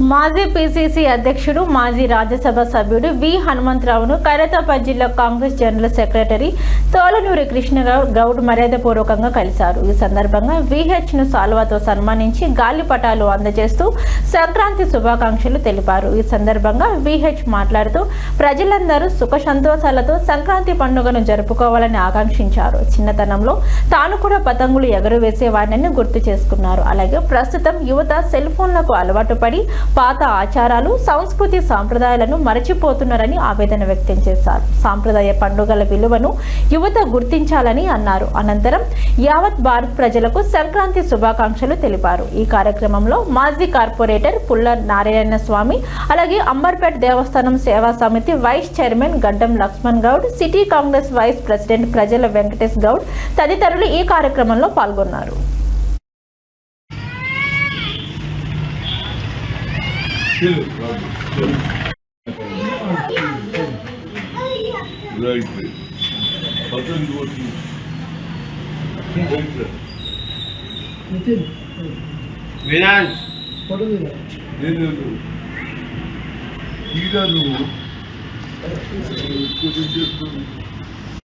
మాజీ పీసీసీ అధ్యక్షుడు మాజీ రాజ్యసభ సభ్యుడు వి హనుమంతరావును ఖైరతాబాద్ జిల్లా కాంగ్రెస్ జనరల్ సెక్రటరీ తోలనూరి కృష్ణగౌడ్ మర్యాదపూర్వకంగా కలిశారు. ఈ సందర్భంగా విహెచ్ ను సాల్వాతో సన్మానించి గాలిపటాలు అందజేస్తూ సంక్రాంతి శుభాకాంక్షలు తెలిపారు. ఈ సందర్భంగా విహెచ్ మాట్లాడుతూ ప్రజలందరూ సుఖ సంతోషాలతో సంక్రాంతి పండుగను జరుపుకోవాలని ఆకాంక్షించారు. చిన్నతనంలో తాను కూడా పతంగులు ఎగురవేసేవాడిని గుర్తు చేసుకున్నారు. అలాగే ప్రస్తుతం యువత సెల్ ఫోన్లకు అలవాటు పడి పాత ఆచారాలు, సంస్కృతి, సాంప్రదాయాలను మరచిపోతున్నారని ఆవేదన వ్యక్తం చేశారు. సాంప్రదాయ పండుగల విలువను యువత గుర్తించాలని అన్నారు. అనంతరం యావత్ భారత్ ప్రజలకు సంక్రాంతి శుభాకాంక్షలు తెలిపారు. ఈ కార్యక్రమంలో మాజీ కార్పొరేటర్ పుల్ల నారాయణ స్వామి, అలాగే అంబర్పేట్ దేవస్థానం సేవా సమితి vice chairman Gaddam Lakshman Goud, city Congress vice president ప్రజల వెంకటేష్ గౌడ్ తదితరులు ఈ కార్యక్రమంలో పాల్గొన్నారు.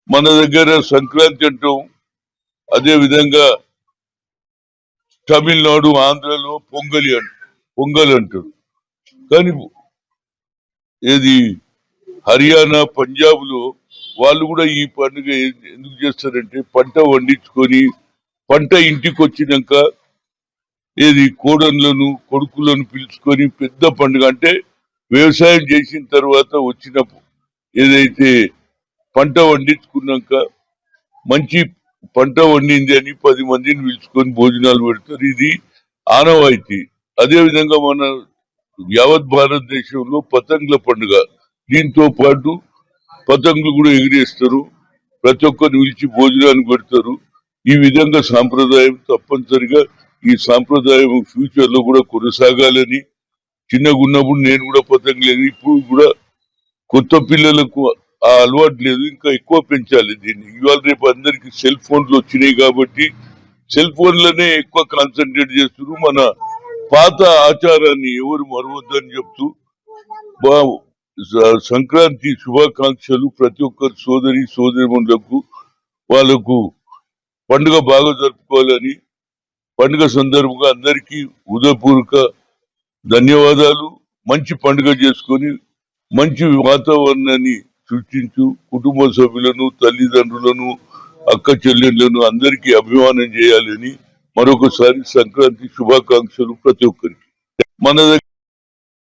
మన దగ్గర సంక్రాంతి అంటాం, అదే విధంగా తమిళనాడు, ఆంధ్రలో పొంగల్ అంటారు. కానీ ఏది హర్యానా, పంజాబ్ లో వాళ్ళు కూడా ఈ పండుగ ఎందుకు చేస్తారంటే పంట వండించుకొని పంట ఇంటికి వచ్చినాక ఏది కోడన్లను కొడుకులను పిలుచుకొని పెద్ద పండుగ అంటే వ్యవసాయం చేసిన తర్వాత వచ్చినప్పుడు ఏదైతే పంట వండించుకున్నాక మంచి పంట వండింది అని 10 మందిని పిలుచుకొని భోజనాలు పెడతారు. ఇది ఆనవాయితీ. అదే విధంగా మన యావత్ భారతదేశంలో పతంగుల పండుగ, దీంతో పాటు పతంగులు కూడా ఎగిరేస్తారు, ప్రతి ఒక్కరిని పిలిచి భోజనాన్ని పెడతారు. ఈ విధంగా సాంప్రదాయం తప్పనిసరిగా ఈ సాంప్రదాయం ఫ్యూచర్ లో కూడా కొనసాగాలని, చిన్నగా ఉన్నప్పుడు నేను కూడా పతంగులు ఇప్పుడు కూడా కొత్త పిల్లలకు ఆ అలవాటు లేదు, ఇంకా ఎక్కువ పెంచాలి దీన్ని. ఇవాళ రేపు అందరికి సెల్ ఫోన్లు వచ్చినాయి కాబట్టి సెల్ ఫోన్లనే ఎక్కువ కాన్సన్ట్రేట్ చేస్తున్నారు. మన పాత ఆచారాన్ని ఎవరు మరవద్దని చెప్తూ సంక్రాంతి శుభాకాంక్షలు ప్రతి ఒక్కరు సోదరిమణులకు వాళ్ళకు పండుగ బాగా జరుపుకోవాలని, పండుగ సందర్భంగా అందరికీ హృదయపూర్వక ధన్యవాదాలు. మంచి పండుగ చేసుకొని మంచి వాతావరణాన్ని సృష్టించు కుటుంబ సభ్యులను, తల్లిదండ్రులను, అక్క చెల్లెళ్లను అందరికీ అభిమానం చేయాలని మరొకసారి సంక్రాంతి శుభాకాంక్షలు ప్రతి ఒక్కరికి. మన